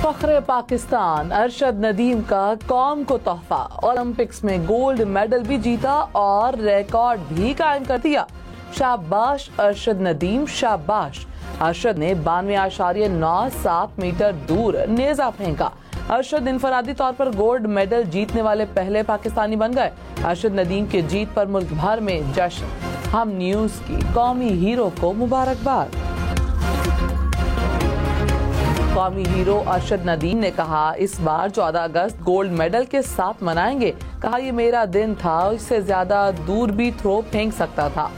फख्रे पाकिस्तान अरशद नदीम का कौम को तोहफा। ओलंपिक्स में गोल्ड मेडल भी जीता और रिकॉर्ड भी कायम कर दिया। शाबाश अरशद नदीम, शाबाश। अरशद ने 92.97 मीटर दूर नेजा फेंका। अरशद इनफरादी तौर पर गोल्ड मेडल जीतने वाले पहले पाकिस्तानी बन गए। अरशद नदीम की जीत पर मुल्क भर में जश्न। हम न्यूज की कौमी हीरो को मुबारकबाद। कौमी हीरो अरशद नदीम ने कहा, इस बार 14 अगस्त गोल्ड मेडल के साथ मनाएंगे। कहा, ये मेरा दिन था, इससे ज्यादा दूर भी थ्रो फेंक सकता था।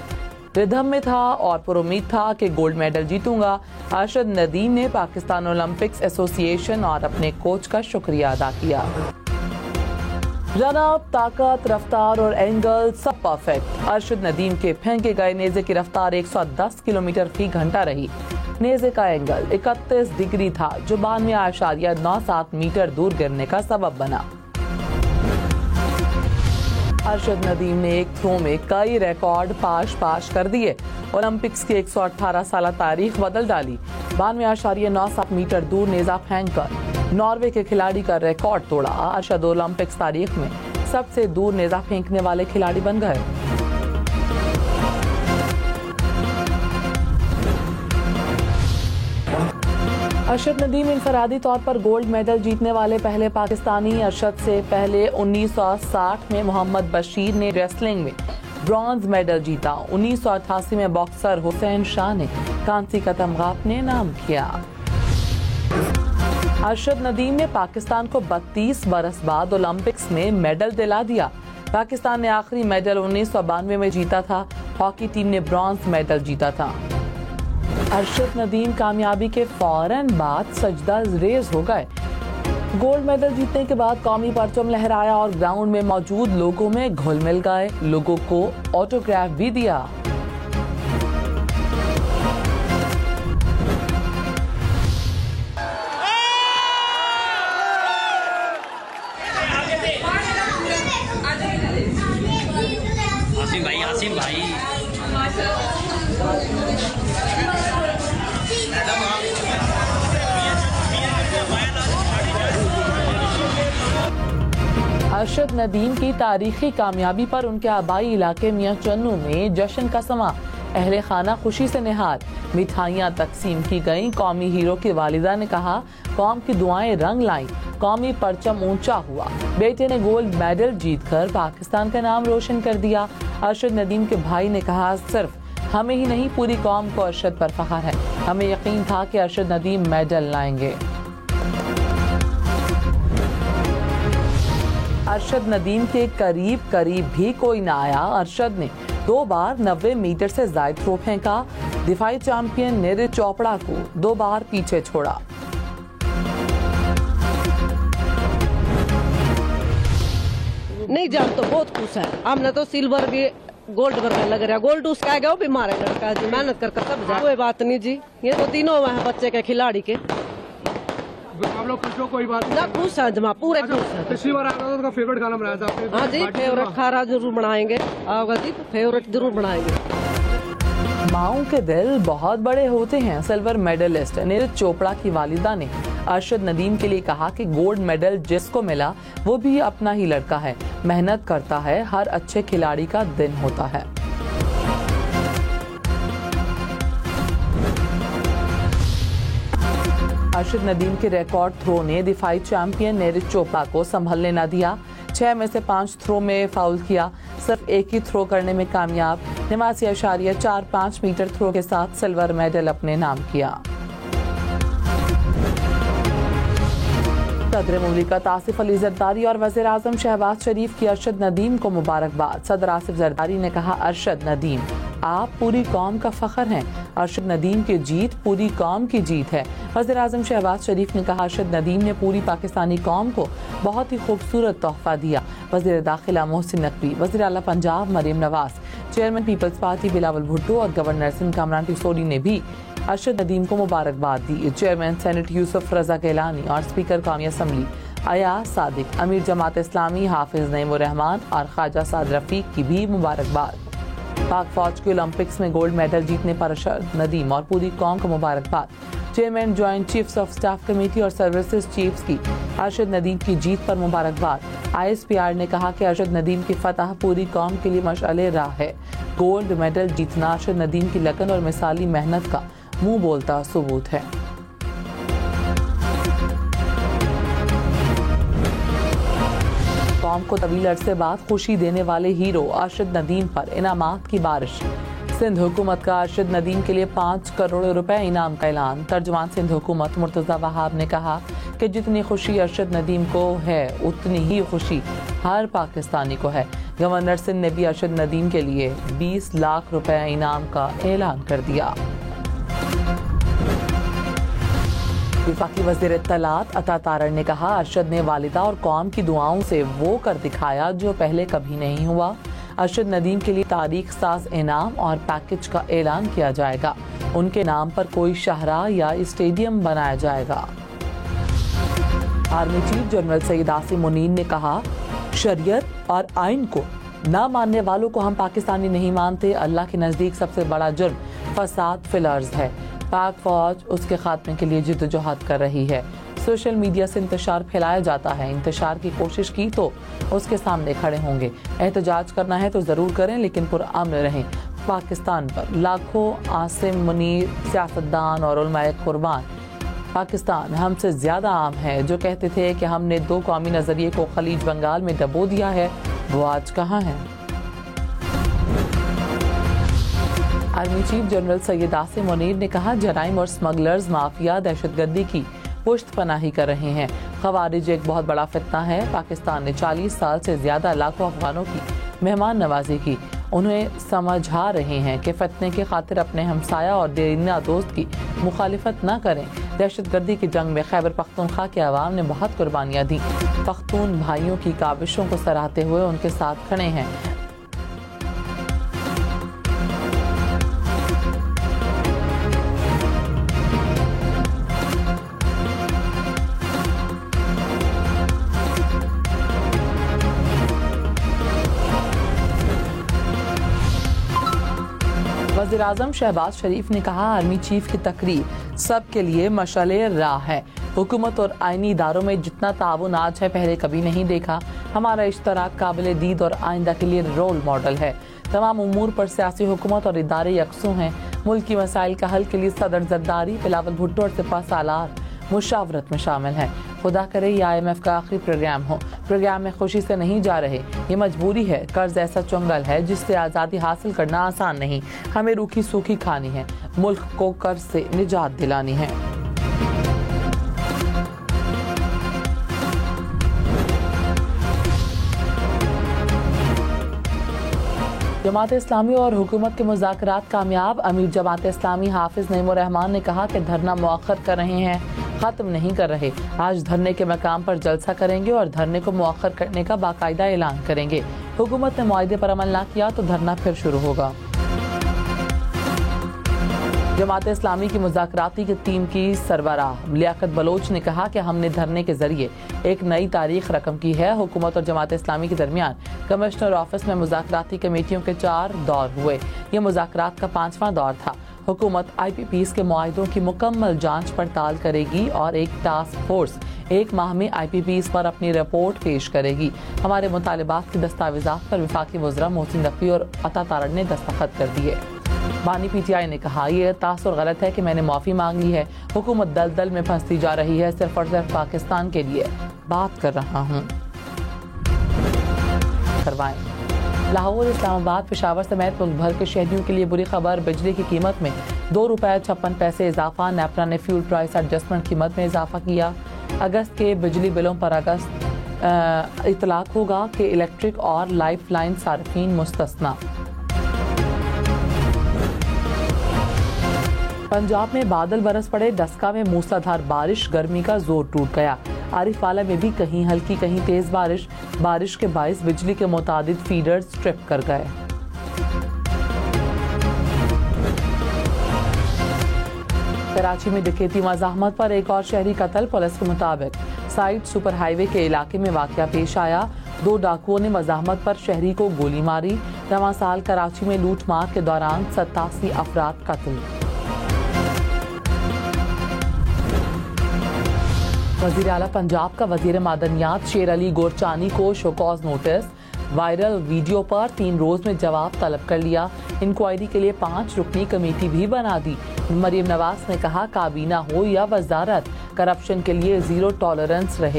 रिदम में था और पुरुमीद था कि गोल्ड मेडल जीतूंगा। अरशद नदीम ने पाकिस्तान ओलंपिक्स एसोसिएशन और अपने कोच का शुक्रिया अदा किया। रनअप, ताकत, रफ्तार और एंगल सब परफेक्ट। अरशद नदीम के फेंके गए नेजे की रफ्तार 110 किलोमीटर फी घंटा रही। नेजे का एंगल 31 डिग्री था, जो 92.97 मीटर दूर गिरने का सबब बना। अरशद नदीम ने एक थ्रो में कई रिकॉर्ड पाश कर दिए। ओलंपिक्स की 118 साल तारीख बदल डाली। 92.97 मीटर दूर नेजा फेंककर नॉर्वे के खिलाड़ी का रिकॉर्ड तोड़ा। अरशद ओलंपिक्स तारीख में सबसे दूर नेजा फेंकने वाले खिलाड़ी बन गए। अरशद नदीम इनफरादी तौर पर गोल्ड मेडल जीतने वाले पहले पाकिस्तानी। अरशद से पहले 1960 में मोहम्मद बशीर ने रेसलिंग में ब्रॉन्ज मेडल जीता। 1988 में बॉक्सर हुसैन शाह ने कांसी का तमगा अपने नाम किया। अरशद नदीम ने पाकिस्तान को 32 बरस बाद ओलंपिक्स में मेडल दिला दिया। पाकिस्तान ने आखिरी मेडल 1992 में जीता था। हॉकी टीम ने ब्रॉन्ज मेडल जीता था। अरशद नदीम कामयाबी के फौरन बाद सजदा रेज हो गए। गोल्ड मेडल जीतने के बाद कौमी परचम लहराया और ग्राउंड में मौजूद लोगों में घुल मिल गए। लोगों को ऑटोग्राफ भी दिया। आसिम भाई अरशद नदीम की तारीखी कामयाबी पर उनके आबाई इलाके मियां चन्नू में जश्न का समा। अहले खाना खुशी से निहाल, मिठाइयाँ तकसीम की गईं। कौमी हीरो की वालिदा ने कहा, कौम की दुआएं रंग लाईं, कौमी परचम ऊंचा हुआ। बेटे ने गोल्ड मेडल जीतकर पाकिस्तान का नाम रोशन कर दिया। अरशद नदीम के भाई ने कहा, सिर्फ हमें ही नहीं पूरी कौम को अरशद पर फख्र है। हमें यकीन था कि अरशद नदीम मेडल लाएंगे। अरशद नदीम के करीब भी कोई ना आया। अरशद ने 2 बार 90 मीटर से ज्यादा थ्रो फेंका। दिफाई चैंपियन नीरज चोपड़ा को 2 बार पीछे छोड़ा। नहीं जान तो बहुत खुश है। हमने तो सिल्वर भी गोल्ड पर लग रहा है। गोल्ड उसका है, वो भी मारे लड़का जी, मेहनत कर सब जा। कोई बात नहीं जी, ये तो तीनों हैं बच्चे के खिलाड़ी के। आप लोग खुश हो? कोई बात ना खुश है जमा, पूरे खुश है। पिछली बार आपका तो फेवरेट खाना बनाया था आपने? हाँ जी, फेवरेट खाना जरूर बनाएंगे। आओगा जी, फेवरेट जरूर बनाएंगे। माओं के दिल बहुत बड़े होते हैं। सिल्वर मेडलिस्ट नीरज चोपड़ा की वालिदा ने अरशद नदीम के लिए कहा कि गोल्ड मेडल जिसको मिला वो भी अपना ही लड़का है, मेहनत करता है। हर अच्छे खिलाड़ी का दिन होता है। अरशद नदीम के रिकॉर्ड थ्रो ने दिफाई चैंपियन नीरज चोपड़ा को संभलने न दिया। 6 में से 5 थ्रो में फाउल किया। सिर्फ एक ही थ्रो करने में कामयाब। 89.45 मीटर थ्रो के साथ सिल्वर मेडल अपने नाम किया। सदर मुमलिकत आसिफ अली जरदारी और वज़ीर आज़म शहबाज शरीफ की अरशद नदीम को मुबारकबाद। सदर आसिफ जरदारी ने कहा, अरशद नदीम आप पूरी कौम का फख्र हैं। अरशद नदीम की जीत पूरी कौम की जीत है। वज़ीर आज़म शहबाज शरीफ ने कहा, अरशद नदीम ने पूरी पाकिस्तानी कौम को बहुत ही खूबसूरत तोहफा दिया। वज़ीर दाखिला मोहसिन नकवी, वज़ीर आला पंजाब मरीम नवाज, चेयरमैन पीपल्स पार्टी बिलावल भुट्टो और गवर्नर सिंध कामरान टिसोडी ने भी अरशद नदीम को मुबारकबाद दी। चेयरमैन सेनेट यूसुफ रजा गिलानी और स्पीकर कौमी असम्बली अयाज सादिक, अमीर जमात इस्लामी हाफिज नईमुर रहमान और ख्वाजा साद रफीक की भी मुबारकबाद। पाक फौज के ओलंपिक्स में गोल्ड मेडल जीतने पर अरशद नदीम और पूरी कौम को मुबारकबाद। Chairman joint chiefs of staff committee और सर्विसेज चीफ्स की अरशद नदीम की जीत पर मुबारकबाद। ISPR ने कहा कि अरशद नदीम की फतह पूरी कौम के लिए मशाले राह है। गोल्ड मेडल जीतना अरशद नदीम की लगन और मिसाली मेहनत का मुंह बोलता सबूत है। कौम को तवील अरसे बाद खुशी देने वाले हीरो अरशद नदीम पर इनामात की बारिश। सिंध हुकूमत का अरशद नदीम के लिए 5 करोड़ रुपए इनाम का ऐलान। तर्जुमान सिंध हुकूमत मुर्तजा वहाब ने कहा कि जितनी खुशी अरशद नदीम को है उतनी ही खुशी हर पाकिस्तानी को है। गवर्नर सिंध ने भी अरशद नदीम के लिए 20 लाख रुपए इनाम का ऐलान कर दिया। वफाकी वज़ीर इत्तलात अता तारड़ ने कहा, अरशद ने वालिदा और कौम की दुआओं से वो कर दिखाया जो पहले कभी नहीं हुआ। अरशद नदीम के लिए तारीख साज इनाम और पैकेज का ऐलान किया जाएगा। उनके नाम पर कोई शाहरा या स्टेडियम बनाया जाएगा। Army chief general Syed Asim Munir ने कहा, शरीयत और आइन को ना मानने वालों को हम पाकिस्तानी नहीं मानते। अल्लाह के नज़दीक सबसे बड़ा जुर्म फसाद फिल अर्ज़ है। पाक फौज उसके खात्मे के लिए जिद्दोजहद कर रही है। सोशल मीडिया से इंतशार फैलाया जाता है। इंतशार की कोशिश की तो उसके सामने खड़े होंगे। एहतजाज करना है तो ज़रूर करें, लेकिन पुरअमन रहें। पाकिस्तान पर लाखों आसिम मुनीर, सियासतदान और उलमाए कुर्बान पाकिस्तान हमसे ज़्यादा आम है। जो कहते थे कि हमने 2 कौमी नज़रिए को खलीज बंगाल में डबो दिया है, वो आज कहाँ है। Army chief general Syed Asim Munir ने कहा, जराइम और स्मगलर्स माफिया दहशतगर्दी की पुश्त पनाही कर रहे हैं। खवारिज एक बहुत बड़ा फितना है। पाकिस्तान ने 40 साल से ज्यादा लाखों अफगानों की मेहमान नवाजी की। उन्हें समझा रहे हैं कि फितने की खातिर अपने हमसाया और देरीना दोस्त की मुखालिफत न करें। दहशतगर्दी की जंग में खैबर पख्तूनख्वा के अवाम ने बहुत कुर्बानियाँ दी। पख्तून भाइयों की काविशों को सराहते हुए उनके साथ खड़े हैं। वज़ीर आज़म शहबाज शरीफ ने कहा, आर्मी चीफ की तकरीर सबके लिए मशाले राह है। हुकूमत और आइनी इदारों में जितना ताउन आज है पहले कभी नहीं देखा। हमारा इश्तराक काबिल दीद और आइंदा के लिए रोल मॉडल है। तमाम उमूर पर सियासी हुकूमत और इदारे यकसू हैं। मुल्क की मसाइल का हल के लिए सदर जरदारी, बिलावल भुट्टो और सिपा सालार मुशावरत में शामिल हैं। खुदा करे ये IMF का आखिरी प्रोग्राम हो। प्रोग्राम में खुशी से नहीं जा रहे, ये मजबूरी है। कर्ज ऐसा चुंगल है जिससे आज़ादी हासिल करना आसान नहीं। हमें रूखी सूखी खानी है, मुल्क को कर्ज से निजात दिलानी है। जमात इस्लामी और हुकूमत के मुज़ाकरात कामयाब। अमीर जमात इस्लामी हाफिज नईमुर रहमान ने कहा कि धरना मौखर कर रहे हैं, खत्म नहीं कर रहे। आज धरने के मकाम पर जलसा करेंगे और धरने को मौखर करने का बाकायदा ऐलान करेंगे। हुकूमत ने मुआहदे पर अमल ना किया तो धरना फिर शुरू होगा। जमात इस्लामी की मुज़ाकराती की टीम की सरबराह लियाकत बलोच ने कहा कि हमने धरने के जरिए एक नई तारीख रकम की है। हुकूमत और जमात इस्लामी के दरमियान कमिश्नर ऑफिस में मुज़ाकराती कमेटियों के 4 दौर हुए। ये मुज़ाकरात का 5वां दौर था। हुकूमत IPPs के मुआहिदों की मुकम्मल जांच पड़ताल करेगी और एक टास्क फोर्स 1 माह में IPPs पर अपनी रिपोर्ट पेश करेगी। हमारे मुतालिबात के दस्तावेजात पर वफाकी वज़रा मोहसिन नकवी और अता तारड़ ने दस्तखत कर दिए। बानी PTI ने कहा, यह तासुर गलत है कि मैंने माफ़ी मांग ली है। हुकूमत दलदल में फंसती जा रही है। सिर्फ और सिर्फ पाकिस्तान के लिए बात कर रहा हूँ। करवाएं। लाहौर, इस्लामाबाद, पेशावर समेत मुल्क भर के शहरियों के लिए बुरी खबर। बिजली की कीमत में ₹2.56 इजाफा। नेपरा ने फ्यूल प्राइस एडजस्टमेंट कीमत में इजाफा किया। अगस्त के बिजली बिलों पर अगस्त इतलाक होगा कि इलेक्ट्रिक और लाइफ लाइन सार्फिन मुस्तस्ना। पंजाब में बादल बरस पड़े। डस्का में मूसलाधार बारिश, गर्मी का जोर टूट गया। आरिफवाला में भी कहीं हल्की कहीं तेज बारिश। बारिश के बाइस बिजली के मुतादिद फीडर्स ट्रिप कर गए। कराची में डकैती मज़ाहमत पर एक और शहरी कत्ल। पुलिस के मुताबिक साइड सुपर हाईवे के इलाके में वाकया पेश आया। 2 डाकुओं ने मज़ाहमत पर शहरी को गोली मारी। रवां साल कराची में लूट मार के दौरान 87 अफराद कत्ल। वजीर आला पंजाब का वजीर मादनियात शेर अली गोरचानी को शोकॉज नोटिस, वायरल वीडियो पर 3 रोज में जवाब तलब कर लिया। इंक्वायरी के लिए 5 रुकनी कमेटी भी बना दी। मरीम नवाज ने कहा काबीना हो या वजारत, करप्शन के लिए जीरो टॉलरेंस रहे।